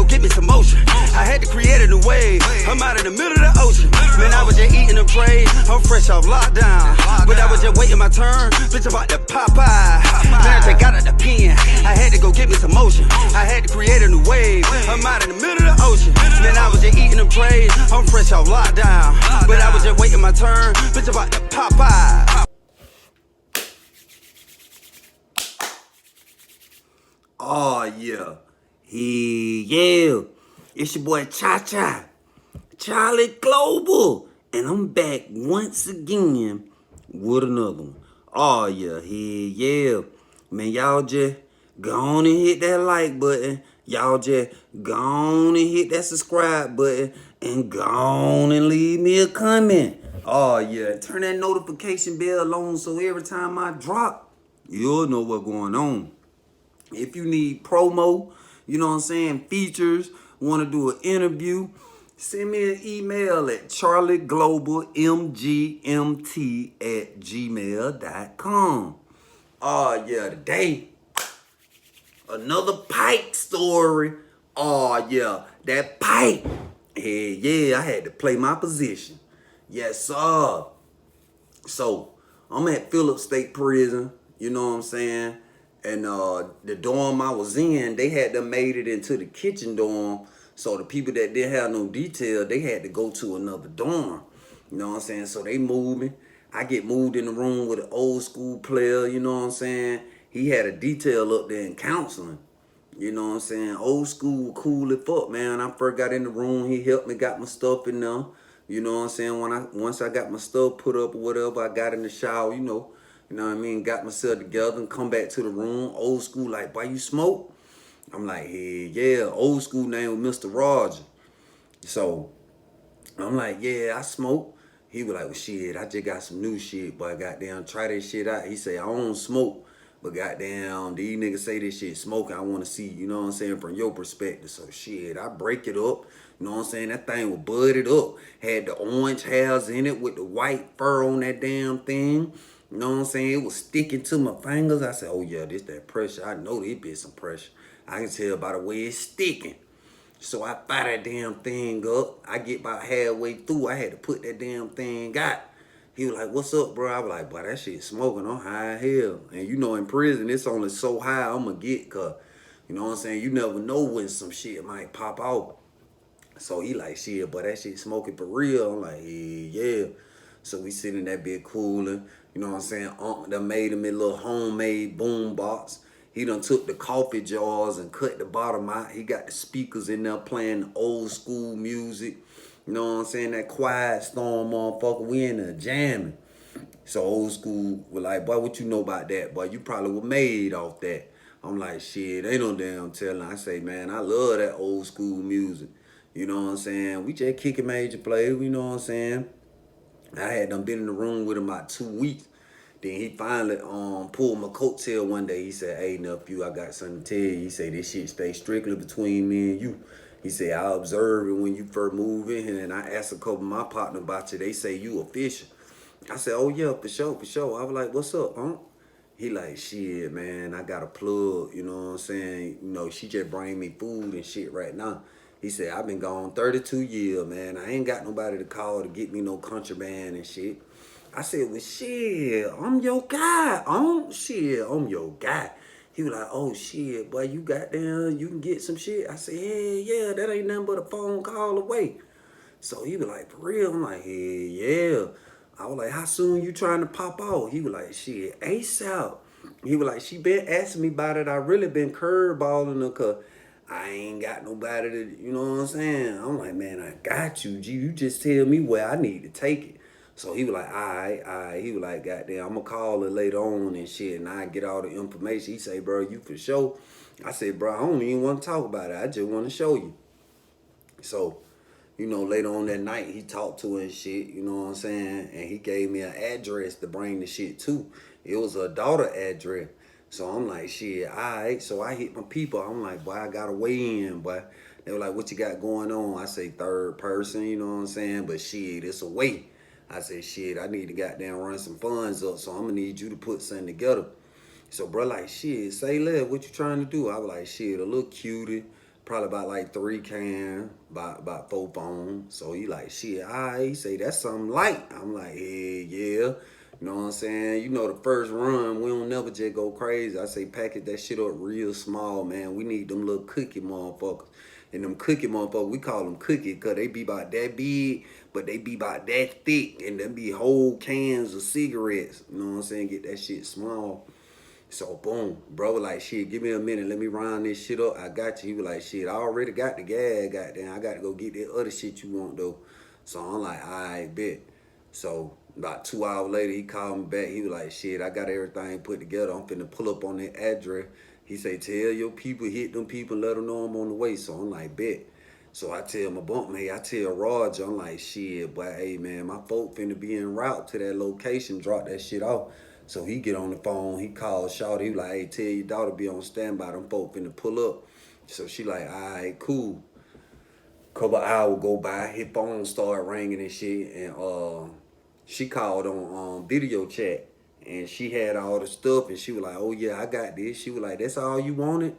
go get me some motion. I had to create a new wave. I'm out in the middle of the ocean. Man, I was just eating them trays. I'm fresh off lockdown. But I was just waiting my turn. Bitch, about to Popeye. Man, I just got out the pen. I had to go get me some motion. I had to create a new wave. I'm out in the middle of the ocean. Man, I was just eating them trays. I'm fresh off lockdown. But I was just waiting my turn. Bitch, about to Popeye. Oh, yeah. Yeah. It's your boy Cha-Cha, Charlie Global. And I'm back once again with another one. Oh, yeah. Man, y'all just go on and hit that like button. Y'all just go on and hit that subscribe button. And go on and leave me a comment. Oh, yeah. Turn that notification bell on so every time I drop, you'll know what's going on. If you need promo, you know what I'm saying, features, want to do an interview, send me an email at charlieglobalmgmt@gmail.com. Oh, yeah, today, another Pike story. Oh, yeah, that Pike. Hey, yeah, I had to play my position. Yes, sir. So, I'm at Phillips State Prison, you know what I'm saying? And the dorm I was in, they had them made it into the kitchen dorm. So the people that didn't have no detail, they had to go to another dorm. You know what I'm saying? So they moved me. I get moved in the room with an old school player, you know what I'm saying? He had a detail up there in counseling. You know what I'm saying? Old school, cool as fuck, man. When I first got in the room, he helped me, got my stuff in there. You know what I'm saying? Once I got my stuff put up or whatever, I got in the shower, you know what I mean? Got myself together and come back to the room. Old school, like, boy, you smoke? I'm like, hey, yeah. Old school name was Mr. Roger. So I'm like, yeah, I smoke. He was like, well, shit, I just got some new shit, boy. Goddamn, try that shit out. He say, I don't smoke, but goddamn, these niggas say this shit smoking. I want to see, you know what I'm saying, from your perspective. So shit, I break it up. You know what I'm saying? That thing was budded up. Had the orange hairs in it with the white fur on that damn thing. You know what I'm saying? It was sticking to my fingers. I said, oh yeah, this that pressure. I know there be some pressure. I can tell by the way it's sticking. So I fire that damn thing up. I get about halfway through. I had to put that damn thing out. He was like, what's up, bro? I was like, boy, that shit smoking. I'm high as hell. And you know, in prison, it's only so high I'm going to get, cause, you know what I'm saying? You never know when some shit might pop out. So he like, shit, but that shit smoking for real. I'm like, yeah. So we sitting in that bit cooling. You know what I'm saying? Unc done made him a little homemade boom box. He done took the coffee jars and cut the bottom out. He got the speakers in there playing old school music. You know what I'm saying? That quiet storm motherfucker. We in there jamming. So old school was like, boy, what you know about that? Boy, you probably were made off that. I'm like, shit, ain't no damn telling. I say, man, I love that old school music. You know what I'm saying? We just kicking major play, you know what I'm saying? I had done been in the room with him about 2 weeks. Then he finally pulled my coattail one day. He said, hey, nephew, I got something to tell you. He said, this shit stay strictly between me and you. He said, I observed it when you first moved in here, and I asked a couple of my partner about you. They say you official. I said, oh, yeah, for sure. I was like, what's up, huh? He like, shit, man, I got a plug, you know what I'm saying? You know, she just bring me food and shit right now. He said, I've been gone 32 years, man. I ain't got nobody to call to get me no contraband and shit. I said, well, shit, I'm your guy. I'm your guy. He was like, oh, shit, boy, you can get some shit. I said, yeah, that ain't nothing but a phone call away. So he was like, for real? I'm like, yeah. I was like, how soon you trying to pop out? He was like, shit, ASAP. He was like, she been asking me about it. I really been curveballing her because I ain't got nobody to, you know what I'm saying? I'm like, man, I got you, G. You just tell me where I need to take it. So he was like, all right. He was like, goddamn, I'm going to call her later on and shit, and I get all the information. He say, bro, you for sure? I said, bro, I don't even want to talk about it. I just want to show you. So, you know, later on that night, he talked to her and shit, you know what I'm saying? And he gave me an address to bring the shit to. It was a daughter address. So I'm like, shit, all right. So I hit my people. I'm like, boy, I got to weigh in, boy. They were like, what you got going on? I say, third person, you know what I'm saying? But shit, it's a way. I said, shit, I need to goddamn run some funds up, so I'm going to need you to put something together. So, bro, like, shit, say less, what you trying to do? I was like, shit, a little cutie, probably about like 3 cans, about 4 phones. So he like, shit, he say, that's something light. I'm like, yeah. You know what I'm saying? You know, the first run, we don't never just go crazy. I say, package that shit up real small, man. We need them little cookie motherfuckers. And them cookie motherfuckers, we call them cookie because they be about that big, but they be about that thick. And them be whole cans of cigarettes. You know what I'm saying? Get that shit small. So boom, bro was like, shit, give me a minute, let me round this shit up. I got you. He was like, shit, I already got the gas, goddamn. I got to go get that other shit you want though. So I'm like, all right, bet. So about 2 hours later, he called me back. He was like, shit, I got everything put together. I'm finna pull up on that address. He say, tell your people, hit them people, let them know I'm on the way. So I'm like, bet. So I tell my bunkmate, I tell Roger, I'm like, shit, but hey man, my folk finna be en route to that location, drop that shit off. So he get on the phone, he calls Shawty, he like, hey, tell your daughter be on standby, them folk finna pull up. So she like, all right, cool. Couple hours go by, his phone start ringing and shit, and she called on video chat, and she had all the stuff, and she was like, oh yeah, I got this. She was like, that's all you wanted?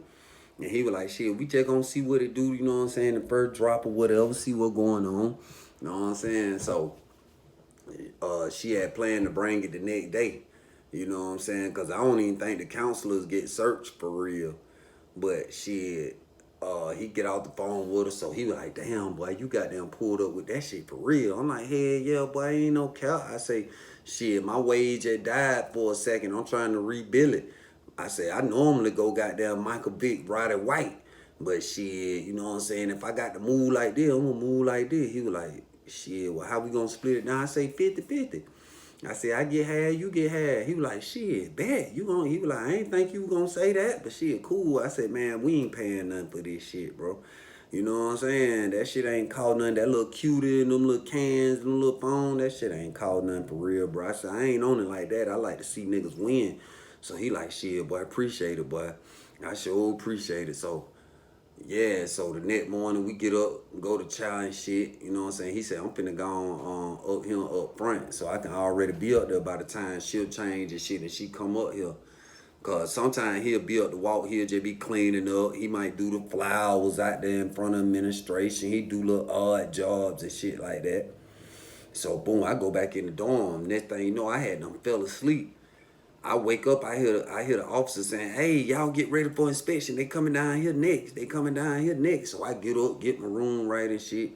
And he was like, shit, we just gonna see what it do, you know what I'm saying, the first drop or whatever, see what going on, you know what I'm saying? So she had planned to bring it the next day, you know what I'm saying, because I don't even think the counselors get searched for real. But shit, he get off the phone with her, so he was like, damn, boy, you got them pulled up with that shit for real. I'm like, hell yeah, boy, ain't no cap. I say, shit, my wage had died for a second. I'm trying to rebuild it. I say, I normally go goddamn Michael Vick, Roddy White. But shit, you know what I'm saying? If I got to move like this, I'm gonna move like this. He was like, shit, well, how we gonna split it now? I say 50-50. I said, I get half, you get half. He was like, shit, bet. He was like, I ain't think you was gonna say that, but shit, cool. I said, man, we ain't paying nothing for this shit, bro. You know what I'm saying? That shit ain't called nothing. That little cutie and them little cans, them little phone, that shit ain't called nothing for real, bro. I said, I ain't on it like that. I like to see niggas win. So he like, shit, boy, appreciate it, boy. I sure appreciate it. So, yeah, so the next morning we get up, go to chow and shit, you know what I'm saying? He said, I'm finna go on up here up front, so I can already be up there by the time she'll change and shit and she come up here. Cause sometimes he'll be up to walk, he'll just be cleaning up. He might do the flowers out there in front of administration. He do little odd jobs and shit like that. So boom, I go back in the dorm. Next thing you know, I had them fell asleep. I wake up, I hear the officer saying, hey, y'all get ready for inspection. They coming down here next. They coming down here next. So I get up, get my room right and shit.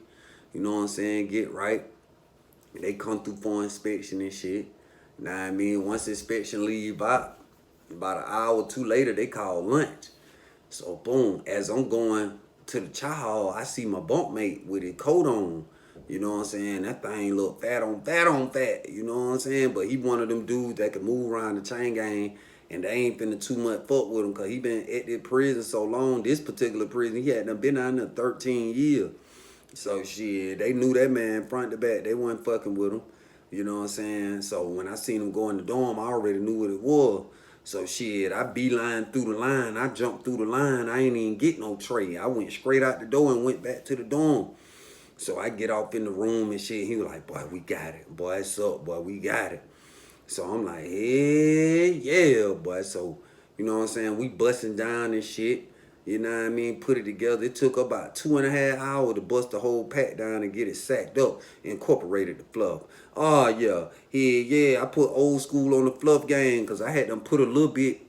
You know what I'm saying? Get right. They come through for inspection and shit. Now I mean, once inspection leave out, about an hour or two later, they call lunch. So boom, as I'm going to the chow hall, I see my bunkmate with his coat on. You know what I'm saying? That thing look fat on fat. You know what I'm saying? But he one of them dudes that can move around the chain gang, and they ain't finna too much fuck with him because he been at this prison so long. This particular prison, he had done been out there 13 years. So shit, they knew that man front to back. They wasn't fucking with him. You know what I'm saying? So when I seen him go in the dorm, I already knew what it was. So shit, I beeline through the line. I jumped through the line. I ain't even get no tray. I went straight out the door and went back to the dorm. So I get off in the room and shit. He was like, boy, we got it. Boy, it's up, boy, we got it. So I'm like, hey, yeah, boy. So, you know what I'm saying? We busting down and shit. You know what I mean? Put it together. It took about 2.5 hours to bust the whole pack down and get it sacked up. Incorporated the fluff. Oh, yeah. Yeah, I put old school on the fluff game because I had them put a little bit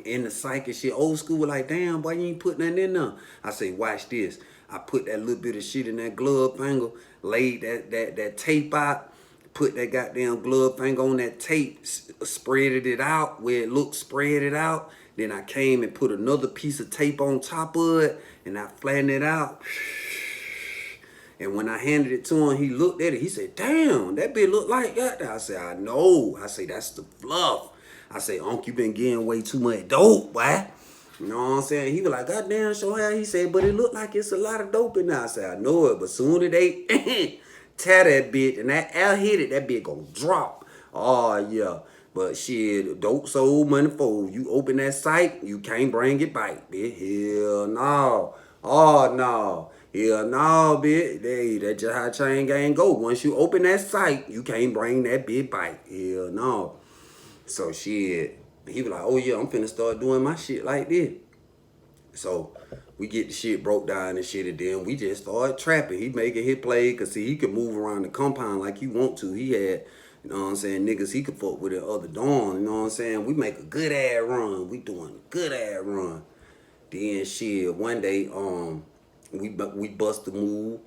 in the psych and shit. Old school like, damn, boy, you ain't put nothing in there. I say, watch this. I put that little bit of shit in that glove finger, laid that tape out, put that goddamn glove finger on that tape, spreaded it out where it looked, spread it out. Then I came and put another piece of tape on top of it, and I flattened it out. And when I handed it to him, he looked at it. He said, damn, that bitch look like that. I said, I know. I say, that's the fluff. I say, Unc, you been getting way too much dope, boy. You know what I'm saying? He was like, God damn, show how. He said, but it look like it's a lot of dope in there. I said, I know it, but soon as they tear that bitch and that air hit it, that bitch gonna drop. Oh, yeah. But shit, dope sold money fold. You open that site, you can't bring it back, bitch. Hell no. Oh, no. Hell no, bitch. Hey, that's just how chain gang go. Once you open that site, you can't bring that bitch back. Hell no. So shit, he was like, oh yeah, I'm finna start doing my shit like this. So We get the shit broke down and shit, and then we just started trapping. He making his play, cause see, he could move around the compound like he want to. He had, you know what I'm saying, niggas he could fuck with the other dorm, you know what I'm saying? We make a good ass run. We doing a good ass run. Then shit, one day, we bust the move,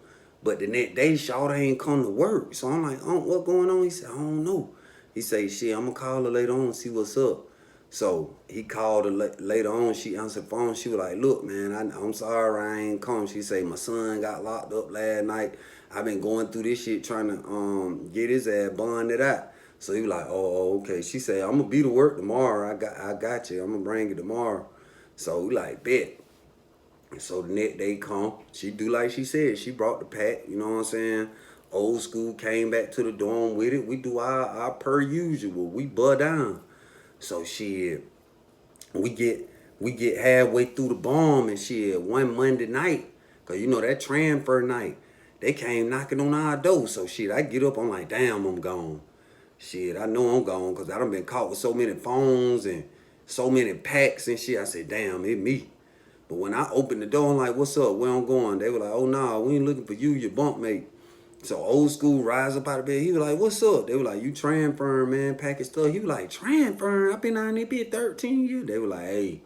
but the next day, Shawty ain't come to work. So I'm like, what going on? He said, I don't know. He say, shit, I'm gonna call her later on and see what's up. So he called her later on. She answered the phone. She was like, look, man, I'm sorry I ain't come. She say, my son got locked up last night. I've been going through this shit trying to get his ass bonded out. So he was like, oh, okay. She said, I'm gonna be to work tomorrow. I got you. I'm gonna bring it tomorrow. So we like, bet. And so the next day come, she do like she said. She brought the pack, you know what I'm saying? Old school came back to the dorm with it. We do our per usual. We bud down. So shit, we get halfway through the bomb and shit one Monday night, cause you know that transfer night, they came knocking on our door. So shit, I get up, I'm like, damn, I'm gone. Shit, I know I'm gone, cause I done been caught with so many phones and so many packs and shit. I said, damn, it me. But when I opened the door, I'm like, what's up? Where I'm going? They were like, oh nah, we ain't looking for you, your bunk mate. So old school rise up out of bed. He was like, what's up? They were like, you transferring, man, packing stuff. He was like, transferring? I've been out there been 13 years. They were like, hey,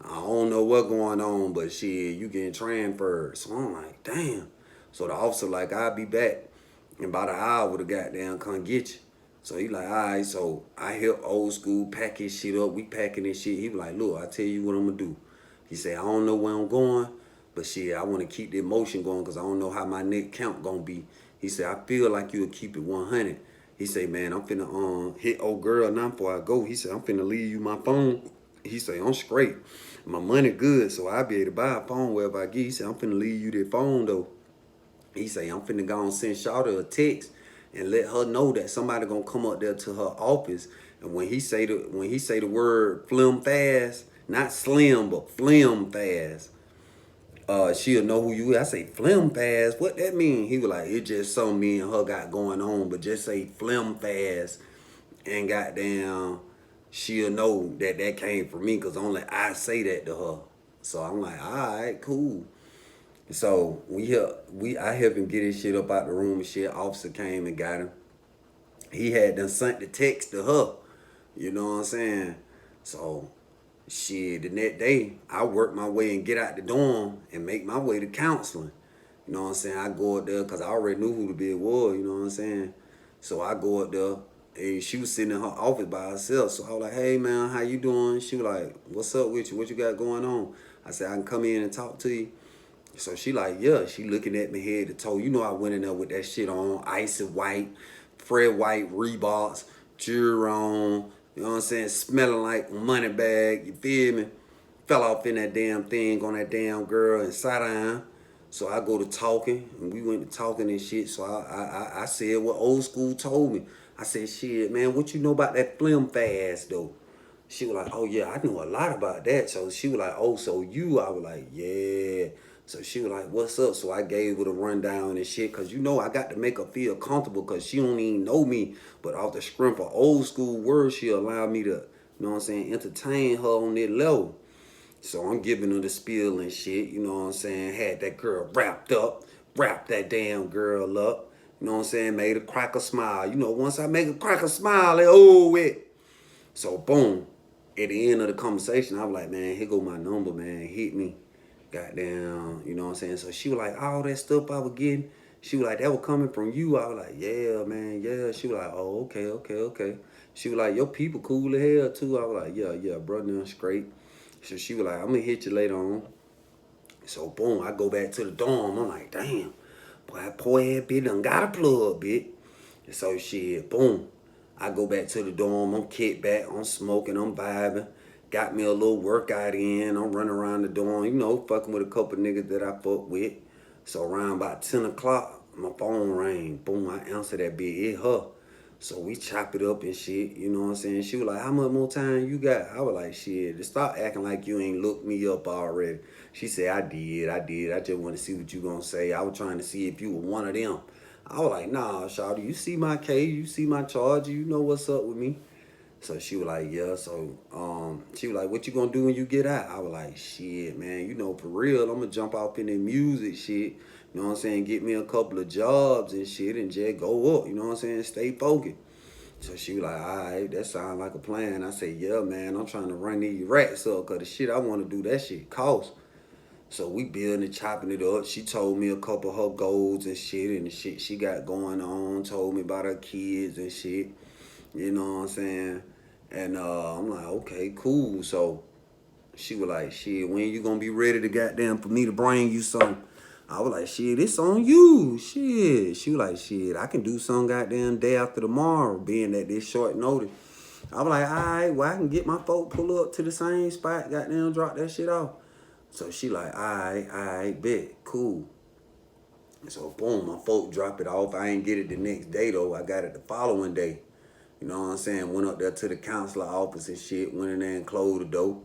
I don't know what's going on, but shit, you getting transferred. So I'm like, damn. So the officer like, I'll be back in about an hour with a goddamn come get you. So he like, all right. So I help old school pack his shit up. We packing his shit. He was like, look, I tell you what I'm gonna do. He said, I don't know where I'm going, but shit, I want to keep the emotion going because I don't know how my neck count gonna be. He said, I feel like you'll keep it 100. He said, man, I'm finna hit old girl now before I go. He said, I'm finna leave you my phone. He said, I'm straight. My money good, so I'll be able to buy a phone wherever I get. He said, I'm finna leave you that phone though. He said, I'm finna go and send Shawty a text and let her know that somebody gonna come up there to her office. And when he say the word flim fast, not slim, but flim fast, she'll know who you is. I say, flim fast? What that mean? He was like, it's just something me and her got going on, but just say flim fast and goddamn, she'll know that that came from me because only I say that to her. So I'm like, all right, cool. So I helped him get his shit up out the room and shit. Officer came and got him. He had done sent the text to her. You know what I'm saying? So shit, the next day, I work my way and get out the dorm and make my way to counseling. You know what I'm saying? I go up there because I already knew who the bitch was, you know what I'm saying? So I go up there and she was sitting in her office by herself. So I was like, hey man, how you doing? She was like, what's up with you? What you got going on? I said, I can come in and talk to you. So she like, yeah, she looking at me head to toe. You know I went in there with that shit on, icy white, Fred White Reeboks, jewelry on, you know what I'm saying, smelling like money bag, you feel me? Fell off in that damn thing on that damn girl and sat down. So I go to talking, and we went to talking and shit. So I said what old school told me. I said, shit, man, what you know about that flim fast, though? She was like, oh, yeah, I know a lot about that. So she was like, oh, so you? I was like, yeah. So she was like, what's up? So I gave her the rundown and shit. Because, you know, I got to make her feel comfortable because she don't even know me. But off the strength of old school words, she allowed me to, you know what I'm saying, entertain her on that level. So I'm giving her the spiel and shit, you know what I'm saying? Had that girl wrapped that damn girl up. You know what I'm saying? Made her crack a smile. You know, once I make her crack a smile, they oh it. So boom. At the end of the conversation, I was like, man, here go my number, man. Hit me. Goddamn, you know what I'm saying? So she was like, all that stuff I was getting, she was like, that was coming from you. I was like, yeah, man, yeah. She was like, oh, okay. She was like, your people cool as hell too. I was like, yeah, brother, straight. So she was like, I'm gonna hit you later on. So boom, I go back to the dorm. I'm like, damn, boy, that poor ass bitch done got a plug, bitch. So shit, boom. I go back to the dorm. I'm kicked back. I'm smoking. I'm vibing. Got me a little workout in. I'm running around the dorm, you know, fucking with a couple niggas that I fuck with. So around about 10 o'clock, my phone rang. Boom, I answer that bitch. It her. So we chop it up and shit, you know what I'm saying? She was like, how much more time you got? I was like, shit, stop acting like you ain't looked me up already. She said, I did. I just want to see what you gonna say. I was trying to see if you were one of them. I was like, nah, shawty, you see my case, you see my charge, you know what's up with me. So she was like, yeah. So she was like, what you gonna do when you get out? I was like, shit, man, you know, for real, I'm gonna jump off in that music shit. You know what I'm saying? Get me a couple of jobs and shit and just go up. You know what I'm saying? Stay focused. So she was like, all right, that sounds like a plan. I said, yeah, man, I'm trying to run these rats up because the shit I want to do, that shit costs. So we building and chopping it up. She told me a couple of her goals and shit and the shit she got going on. Told me about her kids and shit. You know what I'm saying? And I'm like, okay, cool. So she was like, shit, when you gonna be ready to goddamn for me to bring you some? I was like, shit, it's on you. Shit. She was like, shit, I can do some goddamn day after tomorrow, being at this short notice. I was like, all right, well, I can get my folk pull up to the same spot, goddamn, drop that shit off. So she like, all right, bet, cool. So boom, my folk drop it off. I ain't get it the next day though. I got it the following day. You know what I'm saying? Went up there to the counselor office and shit. Went in there and closed the door.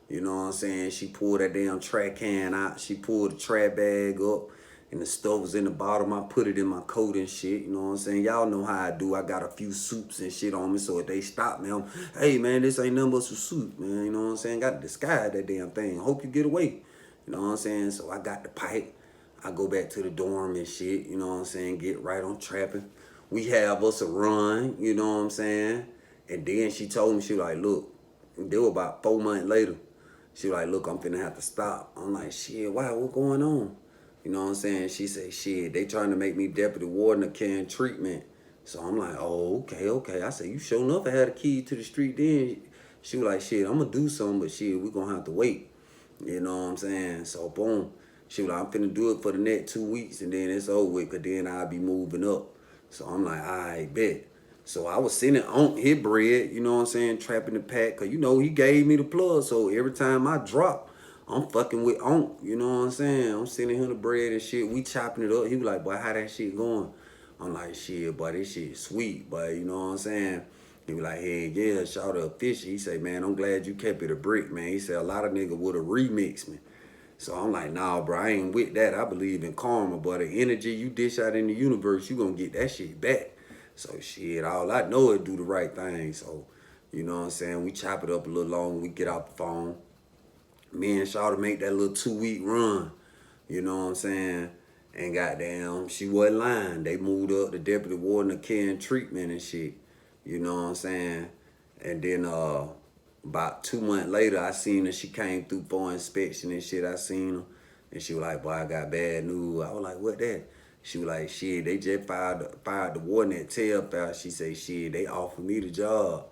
You know what I'm saying? She pulled that damn trash can out. She pulled the trash bag up. And the stuff was in the bottom. I put it in my coat and shit. You know what I'm saying? Y'all know how I do. I got a few soups and shit on me. So if they stop me, hey, man, this ain't nothing but some soup, man. You know what I'm saying? Got to disguise that damn thing. Hope you get away. You know what I'm saying? So I got the pipe. I go back to the dorm and shit. You know what I'm saying? Get right on trapping. We have us a run. You know what I'm saying? And then she told me, she was like, look, they were about 4 months later. She was like, look, I'm finna have to stop. I'm like, shit, why? What going on? You know what I'm saying? She said, shit, they trying to make me deputy warden of care and treatment. So I'm like, oh, okay. I said, you sure enough I had a key to the street then. She was like, shit, I'm gonna do something, but shit, we gonna have to wait. You know what I'm saying? So boom. She was like, I'm finna do it for the next 2 weeks and then it's over with, cause then I'll be moving up. So I'm like, all right, bet. So I was sending Unc his bread, you know what I'm saying, trapping the pack, cause you know he gave me the plug. So every time I drop, I'm fucking with Unc, you know what I'm saying? I'm sending him the bread and shit. We chopping it up. He was like, boy, how that shit going? I'm like, shit, boy, this shit sweet, boy, you know what I'm saying? He was like, hey, yeah, shout out Fishy. He said, man, I'm glad you kept it a brick, man. He said a lot of niggas would have remixed me. So I'm like, nah, bro, I ain't with that. I believe in karma, but the energy you dish out in the universe, you gonna get that shit back. So shit, all I know is do the right thing. So, you know what I'm saying? We chop it up a little longer. We get off the phone. Me and Shawty make that little 2-week run. You know what I'm saying? And goddamn, she wasn't lying. They moved up the deputy warden of care and treatment and shit. You know what I'm saying? And then about 2 months later, I seen her. She came through for inspection and shit. I seen her. And she was like, boy, I got bad news. I was like, what that? She was like, shit, they just fired the warden at Telfair. She said, shit, they offered me the job.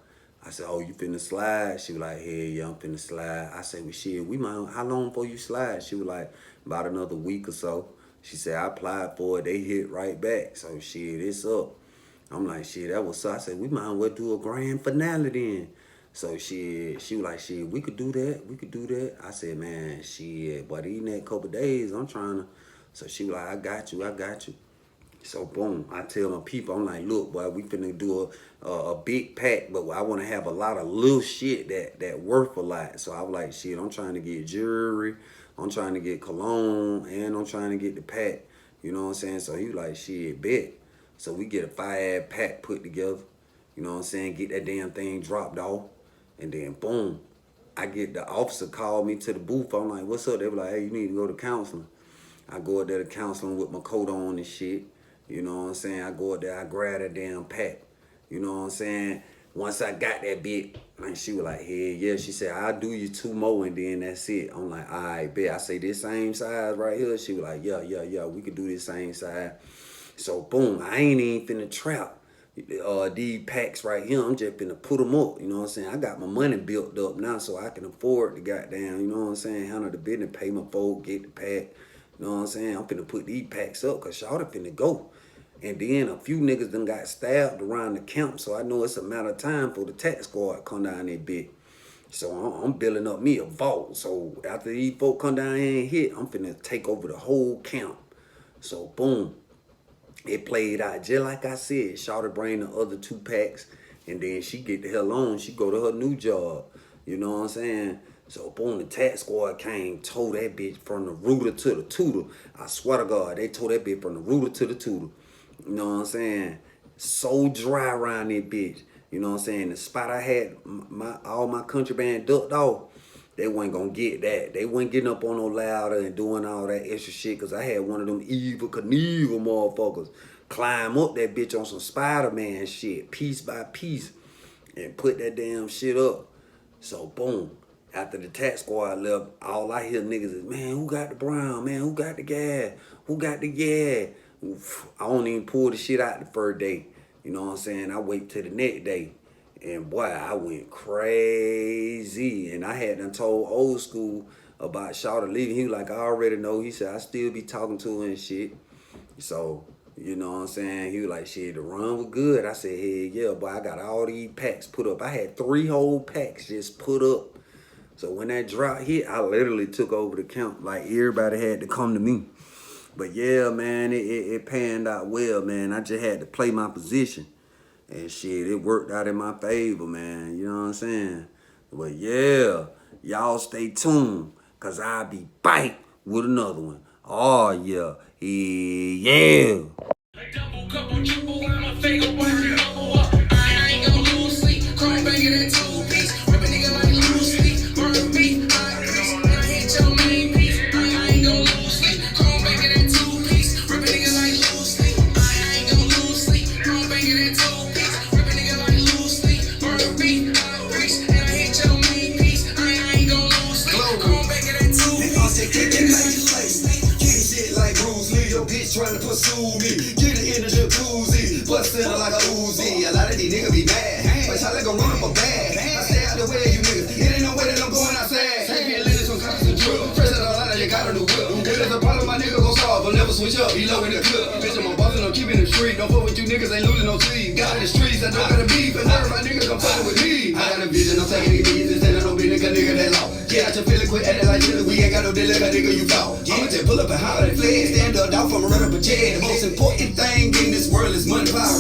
I said, oh, you finna slide? She was like, hell yeah, I'm finna slide. I said, well, shit, how long before you slide? She was like, about another week or so. She said, I applied for it. They hit right back. So, shit, it's up. I'm like, shit, that was so. I said, we might as well do a grand finale then. So, she was like, shit, we could do that. I said, man, shit, but in that couple days, I'm trying to. So, she was like, I got you. So boom, I tell my people, I'm like, look, boy, we finna do a big pack, but I want to have a lot of little shit that worth a lot. So I was like, shit, I'm trying to get jewelry, I'm trying to get cologne, and I'm trying to get the pack. You know what I'm saying? So he was like, shit, bet. So we get a 5-ad pack put together. You know what I'm saying? Get that damn thing dropped off, and then boom, I get the officer called me to the booth. I'm like, what's up? They were like, hey, you need to go to counseling. I go up there to counseling with my coat on and shit. You know what I'm saying? I go up there, I grab that damn pack. You know what I'm saying? Once I got that bit, and she was like, hey, yeah. She said, I'll do you 2 more and then that's it. I'm like, all right, bet. I say, this same size right here? She was like, yeah, we could do this same size. So, boom, I ain't even finna trap these packs right here. I'm just finna put them up. You know what I'm saying? I got my money built up now so I can afford to goddamn, you know what I'm saying, handle the business, pay my folk, get the pack. You know what I'm saying? I'm finna put these packs up because Shawty finna go. And then a few niggas done got stabbed around the camp, so I know it's a matter of time for the tax squad come down that bit. So I'm building up me a vault. So after these folk come down here and hit, I'm finna take over the whole camp. So boom, it played out just like I said. Shawty bring the other 2 packs, and then she get the hell on. She go to her new job. You know what I'm saying? So boom, the tax squad came, tore that bitch from the rooter to the tutor. I swear to God, they tore that bitch from the rooter to the tutor. You know what I'm saying? So dry around that bitch. You You know what I'm saying? The spot I had all my contraband ducked off, they wasn't gonna get that. They wasn't getting up on no louder and doing all that extra shit, cause I had one of them evil Knievel motherfuckers climb up that bitch on some Spider-Man shit, piece by piece, and put that damn shit up. So boom, after the tax squad left, all I hear niggas is, man, who got the brown? Man, who got the gas? Who got the gas? Oof, I don't even pull the shit out the first day. You know what I'm saying? I wait till the next day. And boy, I went crazy. And I had done told old school about Shawty leaving. He was like, I already know. He said, I still be talking to her and shit. So, you know what I'm saying? He was like, shit, the run was good. I said, hey, yeah, boy, I got all these packs put up. I had 3 whole packs just put up. So when that drought hit, I literally took over the count. Like, everybody had to come to me. But yeah, man, it panned out well, man. I just had to play my position. And shit, it worked out in my favor, man. You know what I'm saying? But yeah, y'all stay tuned, cause I'll be back with another one. Oh yeah, yeah. Double, couple, triple, I'm a fake, I ain't gonna lose sleep, chrome banging in 2-piece, rip a nigga like loose sleep, burn beat, I hit your main piece, I ain't gonna lose sleep, chrome banging in 2-piece, rip a nigga like loose sleep, I ain't gonna lose sleep, chrome banging in 2-piece, rip a nigga like loose sleep, burn beat, I hit your main piece, I ain't gonna lose sleep, chrome banging in 2-piece, Kick shit like Bruce Lee, your bitch trying to pursue me. Get it in the jacuzzi, bustin' her like a Uzi. A lot of these niggas be mad, but y'all gon' run up a bag. I stay out the way of you niggas, it ain't no way that I'm going outside. Take me a little some constant drill, fresh out the line, you got a new whip. If there's a problem, my nigga gon' solve, I'll never switch up, he low in the clip. Bitch, I'm a boss and I'm keeping the street, don't fuck with you niggas, ain't losing no sleep. Got in the streets, I don't gotta beef, and none of my niggas come fuckin' with me. I got a vision, I'm taking these beats, and no business, a nigga that law. Get out your feeling, quit acting like you, we ain't got no deal, like a nigga you thought. I'ma just pull up and holler at flags, stand up, down from a run up a jet. The most important thing in this world is money, power,